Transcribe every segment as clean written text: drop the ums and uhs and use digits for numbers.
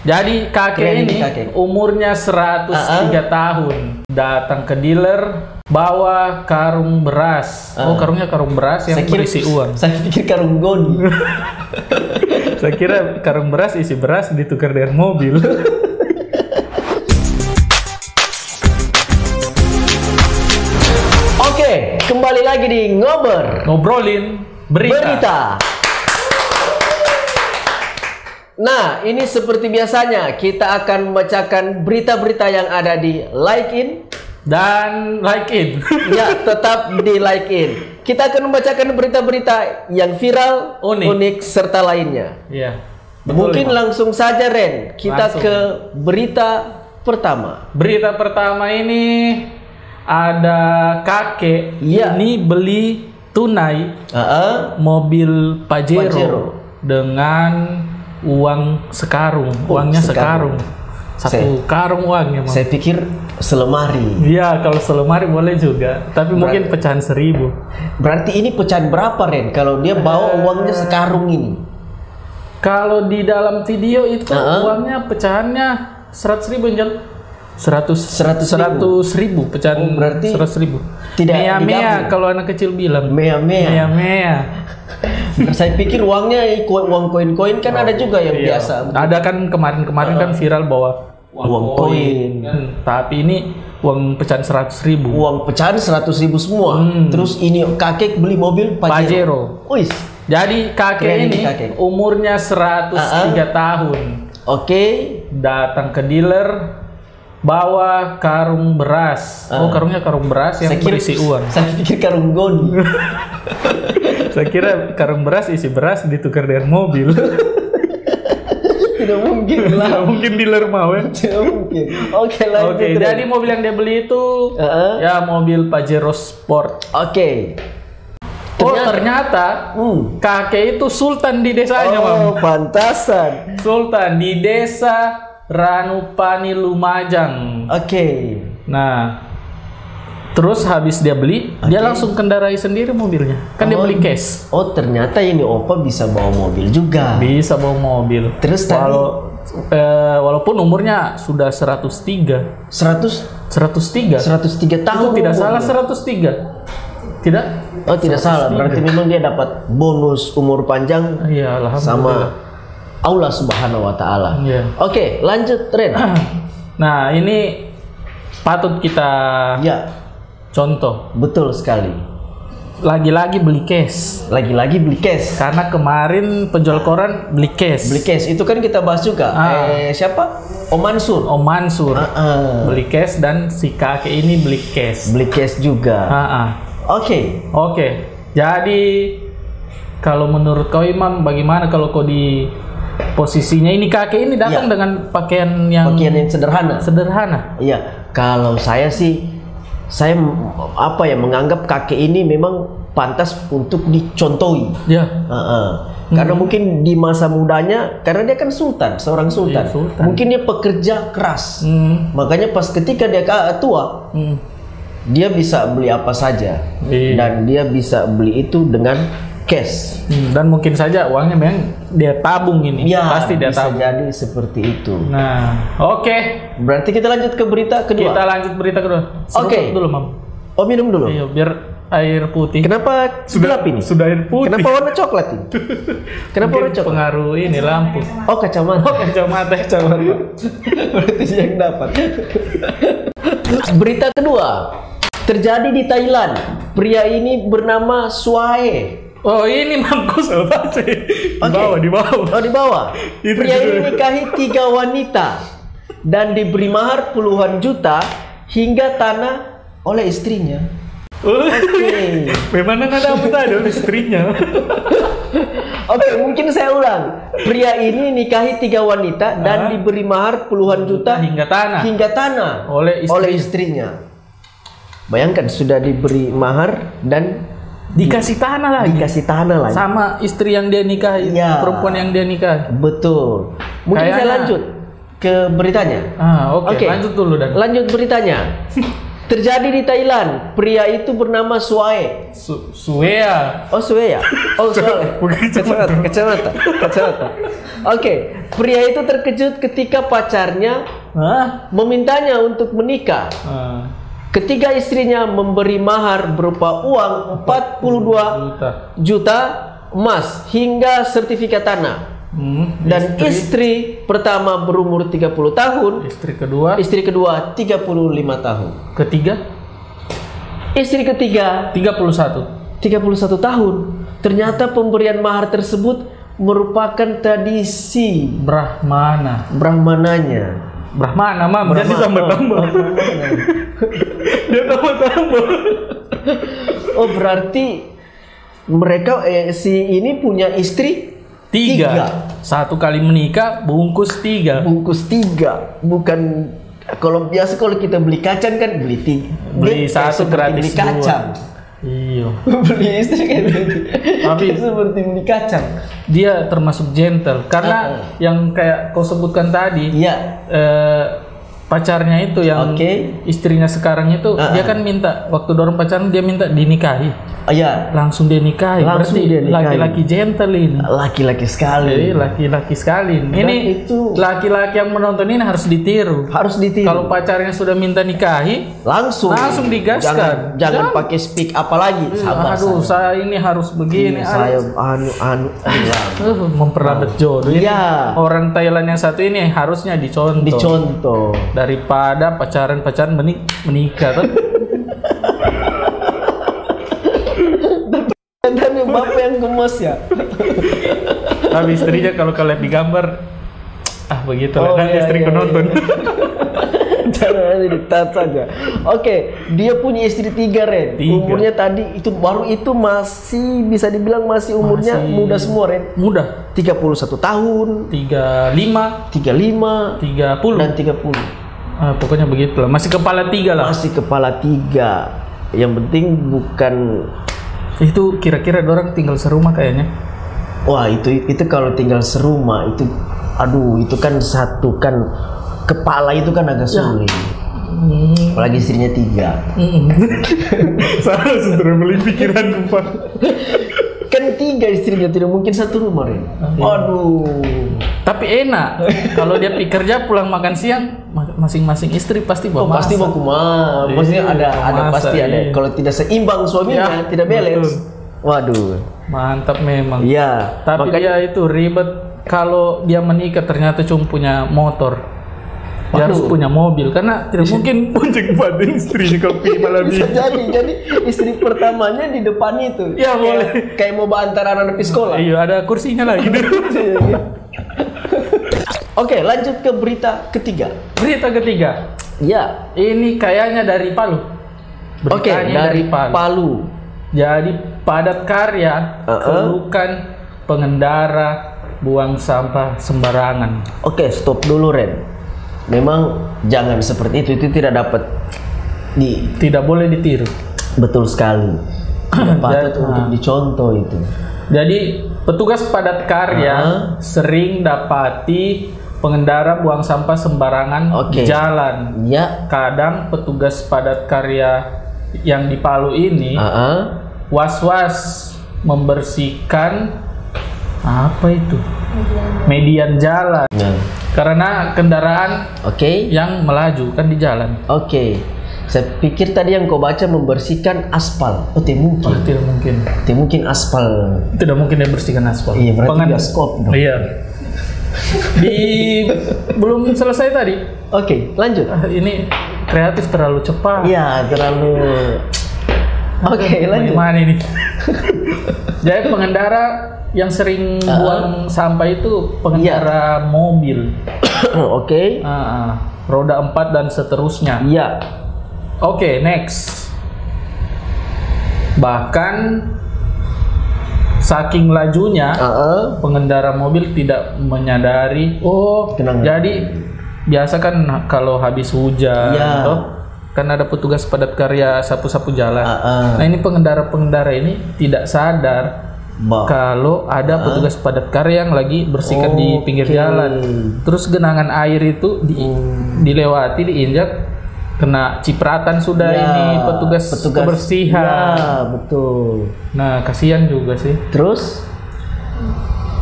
Jadi kakek ini umurnya 103 tahun. Datang ke dealer bawa karung beras. Oh, karungnya karung beras yang berisi uang. Saya pikir karung goni. Saya kira karung beras isi beras ditukar dengan mobil. Oke, kembali lagi di Ngobrolin berita. Nah, ini seperti biasanya kita akan membacakan berita-berita yang ada di LinkedIn dan LinkedIn. Ya, tetap di LinkedIn. Kita akan membacakan berita-berita yang viral, unik serta lainnya. Iya. Mungkin langsung saja Ren, kita ke berita pertama. Berita pertama ini ada kakek ini beli tunai mobil Pajero dengan uang sekarung, uangnya sekarung. Satu karung uangnya. Saya pikir selemari. Iya, kalau selemari boleh juga. Tapi mungkin pecahan 1000. Berarti ini pecahan berapa Ren? Kalau dia bawa uangnya sekarung ini? Kalau di dalam video itu uangnya pecahannya 100.000 Angel. 100.000 pecahan. Berarti 100.000. Tidak mea kalau anak kecil bilang. Mea. Saya pikir uangnya uang koin-koin kan ada juga yang biasa. Ada kan kemarin kan viral bahwa uang koin. Tapi ini uang pecahan 100.000. Uang pecahan 100.000 semua. Terus ini kakek beli mobil Pajero. Wih. Jadi kakek ini umurnya 103 tahun. Oke. Datang ke dealer bawa karung beras. Oh, karungnya karung beras yang berisi uang. Saya pikir karung goni. Saya kira karung beras isi beras ditukar dengan mobil. Tidak mungkin lah. Tidak mungkin dealer mau ya. Tidak mungkin. Oke, lanjut. Oke, jadi mobil yang dia beli itu ya mobil Pajero Sport. Oke. Ternyata kakek itu sultan di desanya, Mam. Oh, pantasan. Sultan di desa Ranupani Lumajang. Oke. Nah, terus habis dia beli, dia langsung kendarai sendiri mobilnya. Kan dia beli cash. Oh, ternyata ini Opa bisa bawa mobil juga. Bisa bawa mobil. Terus walaupun umurnya sudah 103 tahun. Itu tidak salah 103. Tidak? Oh, tidak salah. Berarti memang dia dapat bonus umur panjang. Iya, sama Allah Subhanahu wa taala. Iya. Oke, lanjut Ren. Nah, ini patut kita contoh. Betul sekali. Lagi-lagi beli cash. Karena kemarin penjual koran beli cash. Itu kan kita bahas juga. Siapa? Om Mansur. Beli cash dan si kakek ini beli cash. Juga. Oke. Jadi kalau menurut kau Imam, bagaimana kalau kau di posisinya ini kakek ini datang dengan pakaian yang sederhana? Iya. Kalau saya sih, saya menganggap kakek ini memang pantas untuk dicontohi. Ya. Karena mungkin di masa mudanya, karena dia kan seorang sultan. Mungkin dia pekerja keras. Makanya pas ketika dia tua, dia bisa beli apa saja. Dan dia bisa beli itu dengan cash. Dan mungkin saja uangnya memang dia tabung ini. Pasti dia tabung. Bisa jadi seperti itu. Nah, oke. Berarti kita lanjut ke berita kedua. Oke. Dulu, Mam. Oh, minum dulu. Iya, biar air putih. Kenapa gelap ini? Sudah air putih. Kenapa warna coklat ini? Pengaruh ini lampu. Oh, kacamata. Berarti yang dapat. Berita kedua. Terjadi di Thailand. Pria ini bernama Suae. Oh, ini mampu salah sih. Di bawah. Oh, di bawah. Pria ini nikahi 3 wanita dan diberi mahar puluhan juta hingga tanah oleh istrinya. Oke. Memang ada apa tadi oleh istrinya? Oke, mungkin saya ulang. Pria ini nikahi 3 wanita dan diberi mahar puluhan juta hingga tanah oleh istrinya. Bayangkan sudah diberi mahar dan dikasih tanah lagi. Sama istri yang dia nikahi, perempuan yang dia nikahi. Betul. Mungkin saya lanjut ke beritanya. Oke. Lanjut dulu dan. Lanjut beritanya. Terjadi di Thailand. Pria itu bernama Suae. Suea. Oh, Suea. Oh, Suae. Kacamata. Oke, pria itu terkejut ketika pacarnya memintanya untuk menikah. Ketika istrinya memberi mahar berupa uang 42 juta emas hingga sertifikat tanah. Dan istri pertama berumur 30 tahun, istri kedua 35 tahun. Istri ketiga 31 tahun. Ternyata pemberian mahar tersebut merupakan tradisi Brahmana, Mam. Dia ditambah-tambah. Dia tambah-tambah. Oh, berarti mereka si ini punya istri tiga. Satu kali menikah bungkus tiga. Bukan kalau biasa kalau kita beli kacang kan beli satu gratis beli kacang. Iya. Beli istri kayak gitu. Tapi seperti beli kacang. Dia termasuk gentle karena yang kayak kau sebutkan tadi. Iya. Pacarnya itu yang istrinya sekarang itu dia kan minta waktu dorong pacaran dia minta dinikahi. Iya. Langsung dia nikahi. Berarti laki-laki gentle ini. Laki-laki sekali. Laki-laki sekali. Ini itu laki-laki yang menonton ini harus ditiru. Kalau pacarnya sudah minta nikahi, langsung digaskan. Jangan pakai speak apa lagi. Aduh, saya ini harus begini. Saya memperlambat jodoh. Iya. Orang Thailand yang satu ini harusnya dicontoh. Daripada pacaran menikah tuh. Dan bapak yang gemes ya. Tapi istrinya kalau kalian di gambar begitulah istriku nonton. Jangan ditat saja. Oke, dia punya istri 3, Ren. Umurnya tadi itu masih bisa dibilang masih umurnya muda semua, Ren. Muda. 31 tahun, 35, 30 dan 30. Pokoknya begitulah. Masih kepala 3 lah. Masih kepala 3. Yang penting bukan itu kira-kira orang tinggal serumah kayaknya. Wah, itu kalau tinggal serumah itu itu kan satu kan kepala itu kan agak sulit. Apalagi istrinya 3. Salah sudah beli pikiran Pak. Kan 3 istrinya, tidak mungkin satu rumah, Ren. Tapi enak. Kalau dia kerja pulang makan siang, masing-masing istri pasti bawa masak. Pasti mau kumah. Maksudnya ada pasti ada. Kalau tidak seimbang suaminya, tidak balance. Waduh. Mantap memang. Iya. Tapi dia itu ribet. Kalau dia menikah ternyata cuma punya motor. Dia harus punya mobil karena tidak mungkin bonceng badan istrinya kalau malam bisa jadi istri pertamanya di depan itu. Ya boleh. Kayak mau antar anak di sekolah. Iya, ada kursinya lagi. Oke, lanjut ke berita ketiga. Ya, ini kayaknya dari Palu. Oke, dari Palu. Jadi padat karya keluhkan pengendara buang sampah sembarangan. Oke, stop dulu, Ren. Memang jangan seperti itu tidak dapat tidak boleh ditiru. Betul sekali. Patut untuk dicontoh itu. Jadi petugas padat karya sering dapati pengendara buang sampah sembarangan di jalan. Ya. Kadang petugas padat karya yang di Palu ini was-was membersihkan median jalan. Karena kendaraan yang melaju kan di jalan. Saya pikir tadi yang kau baca membersihkan aspal. Tidak mungkin aspal. Tidak mungkin dia bersihkan aspal. Iya, berarti bioskop dong. Iya. Belum selesai tadi. Lanjut. Ini kreatif terlalu cepat. Iya, terlalu. Lanjut. Mana ini? Jadi pengendara yang sering buang sampah itu pengendara mobil. Roda 4 dan seterusnya. Iya. Next. Bahkan saking lajunya pengendara mobil tidak menyadari. Jadi biasa kan kalau habis hujan kan ada petugas padat karya sapu-sapu jalan. Nah, ini pengendara-pengendara ini tidak sadar kalau ada petugas padat karya yang lagi bersihkan di pinggir jalan. Terus genangan air itu dilewati, diinjak, kena cipratan sudah ini petugas kebersihan. Ya, betul. Nah, kasihan juga sih. Terus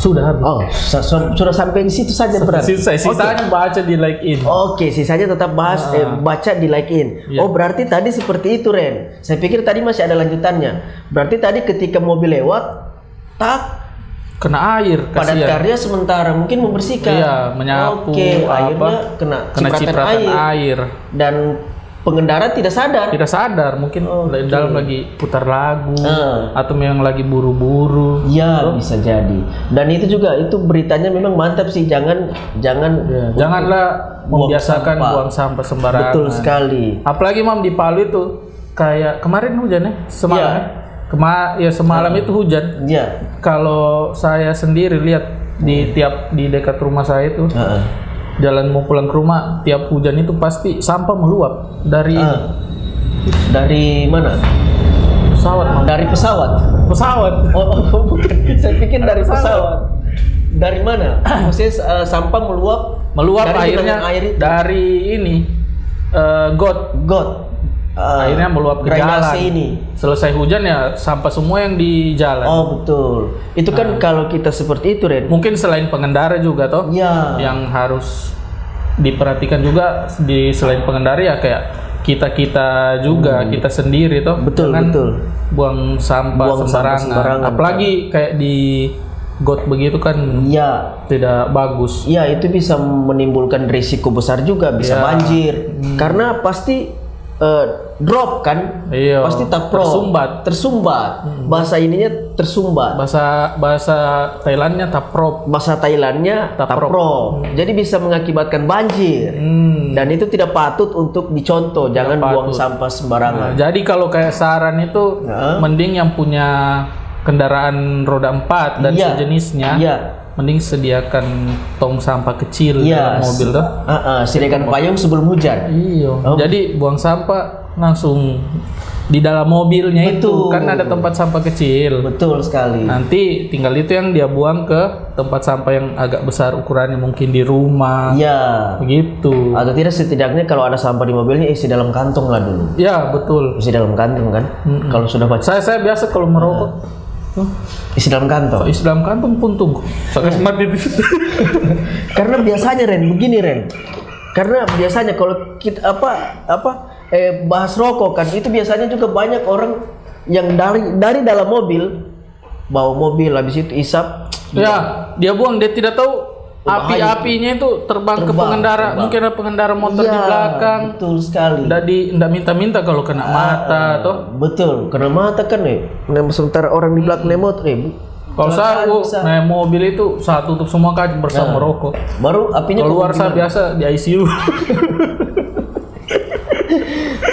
sudah habis. Oh, sudah sampai di situ saja berarti. Sisanya baca di like in. Oke, sisanya tetap baca di like in. Yeah. Oh, berarti tadi seperti itu, Ren. Saya pikir tadi masih ada lanjutannya. Berarti tadi ketika mobil lewat, kena air, padat karya sementara mungkin membersihkan. Iya, menyapu. Oke, akhirnya kena cipratan air. Dan pengendara tidak sadar, mungkin dalam lagi putar lagu atau memang lagi buru-buru. Ya, bisa jadi. Dan itu juga beritanya memang mantap sih. Janganlah membiasakan buang sampah sembarangan. Betul sekali. Apalagi di Palu itu kayak kemarin hujan ya, semalam. Semalam itu hujan. Iya. Kalau saya sendiri lihat di dekat rumah saya itu, jalan mau pulang ke rumah, tiap hujan itu pasti sampah meluap dari mana? Pesawat. Dari pesawat. Oh, bukan. Saya pikir dari pesawat. Dari mana? Maksudnya sampah meluap dari airnya dari ini got. Akhirnya meluap ke jalan. Selesai hujan ya sampah semua yang di jalan. Oh, betul. Itu kan kalau kita seperti itu, Ren. Mungkin selain pengendara juga toh. Ya. Yang harus diperhatikan juga selain pengendara ya kayak kita juga, kita sendiri toh. Betul. Buang sampah sembarangan. Apalagi kayak di got begitu kan. Iya. Tidak bagus. Iya, itu bisa menimbulkan risiko besar juga, bisa banjir. Karena pasti drop kan, pasti tersumbat. Bahasa ininya tersumbat. Bahasa Thailandnya taprop. Bahasa Thailandnya taprop. Jadi bisa mengakibatkan banjir. Dan itu tidak patut untuk dicontoh. Jangan buang sampah sembarangan. Jadi kalau kayak saran itu mending yang punya kendaraan roda 4 dan sejenisnya. Mending sediakan tong sampah kecil dalam mobil tuh. Sediakan payung sebelum hujan. Iya. Jadi buang sampah langsung di dalam mobilnya itu kan ada tempat sampah kecil. Betul sekali. Nanti tinggal itu yang dia buang ke tempat sampah yang agak besar ukurannya, mungkin di rumah. Iya. Begitu. Atau tidak setidaknya kalau ada sampah di mobilnya isi dalam kantong lah dulu. Ya, betul. Isi dalam kantong kan. Kalau sudah baca. Saya biasa kalau merokok isi dalam kantong. Isi dalam kantong pun tunggu. Karena biasanya Ren. Karena biasanya kalau kita bahas rokok kan, itu biasanya juga banyak orang yang dari dalam mobil bawa mobil habis itu isap. Ya, dia buang, dia tidak tahu api-apinya itu terbang ke pengendara. Mungkin ada pengendara motor di belakang. Betul sekali. Nggak minta-minta kalau kena mata toh. Betul, kena mata kan sementara orang di belakang motor kalau saya naik mobil itu saya tutup semua kaca bersama rokok. Baru apinya keluar. Saya biasa di ICU.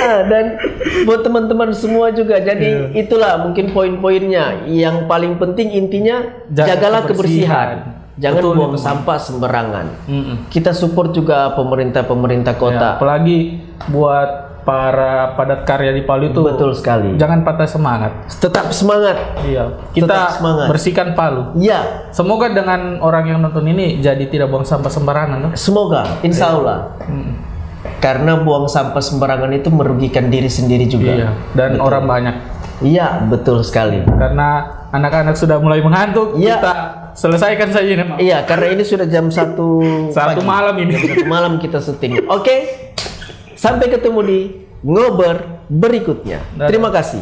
Dan buat teman-teman semua juga, jadi itulah mungkin poin-poinnya. Yang paling penting intinya jagalah kebersihan. Jangan buang sampah sembarangan. Kita support juga pemerintah kota. Apalagi buat para padat karya di Palu itu. Betul sekali. Jangan patah semangat. Tetap semangat. Iya. Kita bersihkan Palu. Iya. Semoga dengan orang yang nonton ini jadi tidak buang sampah sembarangan. Semoga, insya Allah. Karena buang sampah sembarangan itu merugikan diri sendiri juga. Iya. Dan orang banyak. Iya, betul sekali. Karena anak-anak sudah mulai mengantuk. Kita selesaikan saja ini. Iya, karena ini sudah jam 1 malam ini. Jam 1 malam kita syuting. Oke. Sampai ketemu di ngobrol berikutnya. Terima kasih.